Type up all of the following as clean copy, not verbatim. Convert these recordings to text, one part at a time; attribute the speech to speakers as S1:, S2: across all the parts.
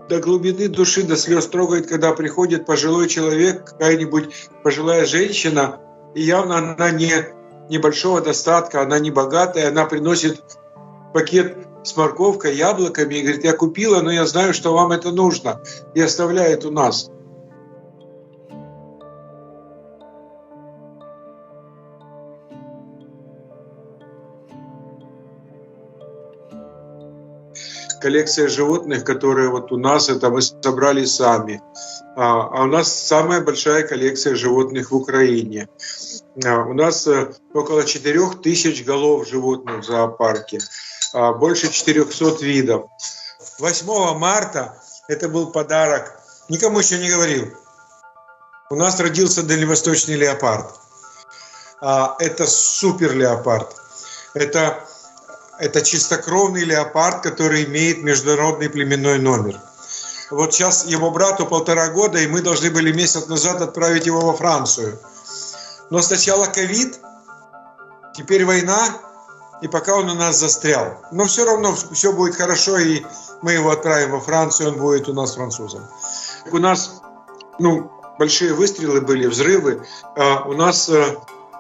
S1: до глубины души, до слез трогает, когда приходит пожилой человек, какая-нибудь пожилая женщина, и явно она не небольшого достатка, она не богатая, она приносит пакет с морковкой, яблоками и говорит: я купила, но я знаю, что вам это нужно, и оставляет у нас. Коллекция животных, которые вот у нас, это мы собрали сами. А у нас самая большая коллекция животных в Украине. У нас около 4000 голов животных в зоопарке, больше 400 видов. 8 марта это был подарок, никому еще не говорил. У нас родился дальневосточный леопард. Это супер леопард. Это чистокровный леопард, который имеет международный племенной номер. Вот сейчас его брату 1,5 года, и мы должны были месяц назад отправить его во Францию. Но сначала ковид, теперь война, и пока он у нас застрял. Но все равно все будет хорошо, и мы его отправим во Францию, он будет у нас французом. У нас большие выстрелы были, взрывы. У нас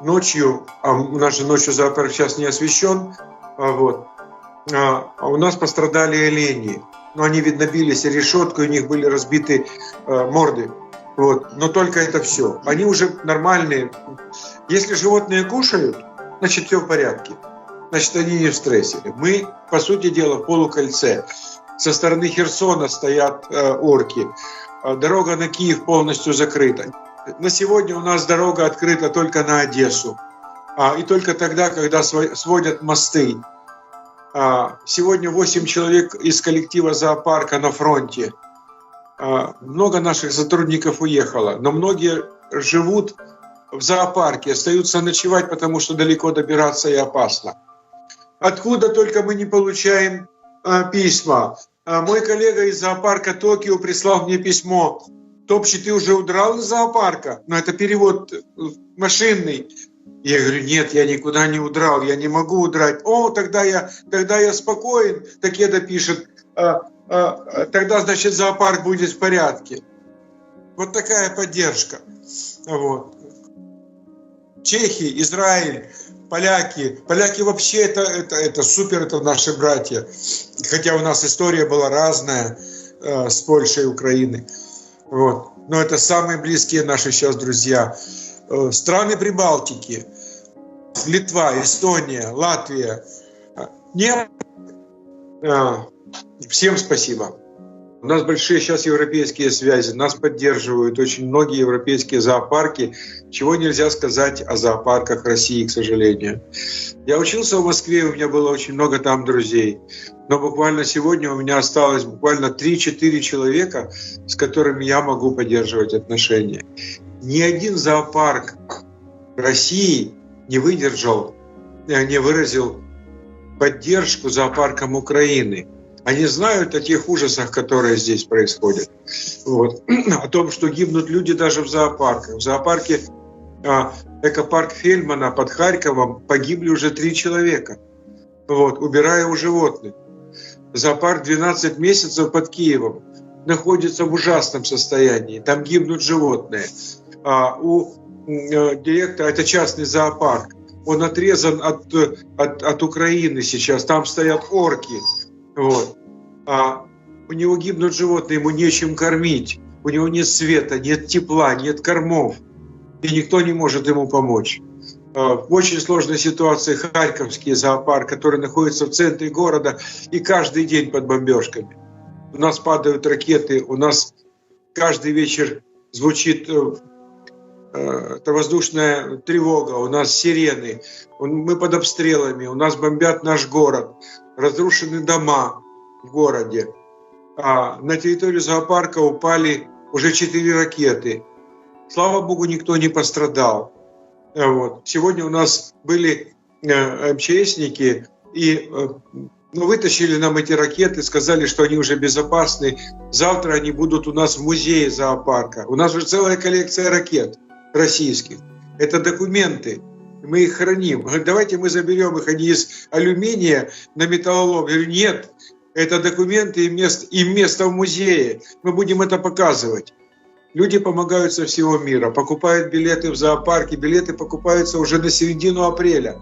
S1: ночью, у нас же ночью зоопарк сейчас не освещен, у нас пострадали олени. Но они, видно, бились о решетку, у них были разбиты морды. Но только это все. Они уже нормальные. Если животные кушают, значит, все в порядке. Значит, они не в стрессе. Мы, по сути дела, в полукольце. Со стороны Херсона стоят орки. Дорога на Киев полностью закрыта. На сегодня у нас дорога открыта только на Одессу. И только тогда, когда сводят мосты. Сегодня 8 человек из коллектива зоопарка на фронте. Много наших сотрудников уехало, но многие живут в зоопарке, остаются ночевать, потому что далеко добираться и опасно. Откуда только мы не получаем письма. Мой коллега из зоопарка Токио прислал мне письмо: Топчи, ты уже удрал из зоопарка? Но это перевод машинный. Я говорю: нет, я никуда не удрал, я не могу удрать. Тогда я спокоен. Такеда пишет: тогда, значит, зоопарк будет в порядке. Вот такая поддержка. Чехи, Израиль, поляки. Поляки вообще это супер, это наши братья. Хотя у нас история была разная с Польшей и Украиной. Но это самые близкие наши сейчас друзья. Страны Прибалтики, Литва, Эстония, Латвия. Всем спасибо. У нас большие сейчас европейские связи, нас поддерживают очень многие европейские зоопарки, чего нельзя сказать о зоопарках России, к сожалению. Я учился в Москве, у меня было очень много там друзей, но буквально сегодня у меня осталось буквально 3-4 человека, с которыми я могу поддерживать отношения. Ни один зоопарк России не выдержал, не выразил поддержку зоопаркам Украины. Они знают о тех ужасах, которые здесь происходят. О том, что гибнут люди даже в зоопарках. В зоопарке экопарк Фельдмана под Харьковом погибли уже 3 человека, убирая у животных. Зоопарк 12 месяцев под Киевом находится в ужасном состоянии. Там гибнут животные. У директора, это частный зоопарк, он отрезан от Украины сейчас. Там стоят орки. У него гибнут животные, ему нечем кормить. У него нет света, нет тепла, нет кормов. И никто не может ему помочь. В очень сложной ситуации Харьковский зоопарк, который находится в центре города и каждый день под бомбежками. У нас падают ракеты, у нас каждый вечер звучит воздушная тревога, у нас сирены, мы под обстрелами, у нас бомбят наш город, разрушены дома в городе. На территорию зоопарка упали уже 4 ракеты. Слава богу, никто не пострадал. Сегодня у нас были МЧСники и вытащили нам эти ракеты, сказали, что они уже безопасны. Завтра они будут у нас в музее зоопарка. У нас уже целая коллекция ракет российских. Это документы. Мы их храним. Говорят, давайте мы заберем их, они из алюминия на металлолом. Я говорю, нет, Это документы и место в музее. Мы будем это показывать. Люди помогают со всего мира, покупают билеты в зоопарке. Билеты покупаются уже на середину апреля.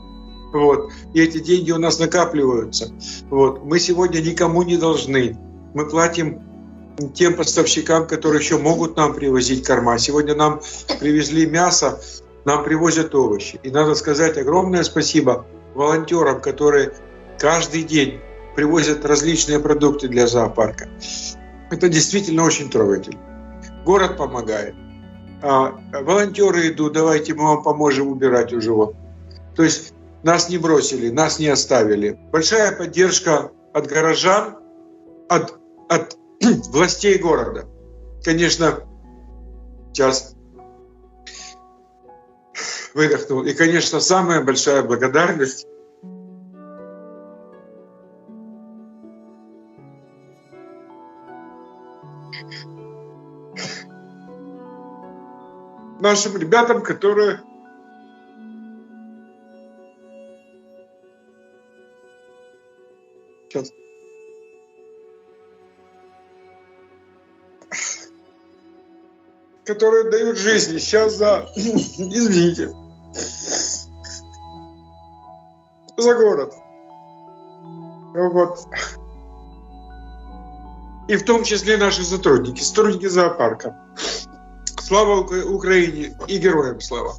S1: Вот. И эти деньги у нас накапливаются. Вот. Мы сегодня никому не должны. Мы платим тем поставщикам, которые еще могут нам привозить корма. Сегодня нам привезли мясо, нам привозят овощи. И надо сказать огромное спасибо волонтерам, которые каждый день привозят различные продукты для зоопарка. Это действительно очень трогательно. Город помогает. Волонтеры идут, давайте мы вам поможем убирать у животных. То есть нас не бросили, нас не оставили. Большая поддержка от горожан, от властей города. Конечно, сейчас выдохнул. И, конечно, самая большая благодарность нашим ребятам, которые сейчас которые дают жизни сейчас за, извините, за город. Вот. И в том числе наши сотрудники зоопарка. Слава Украине и героям слава!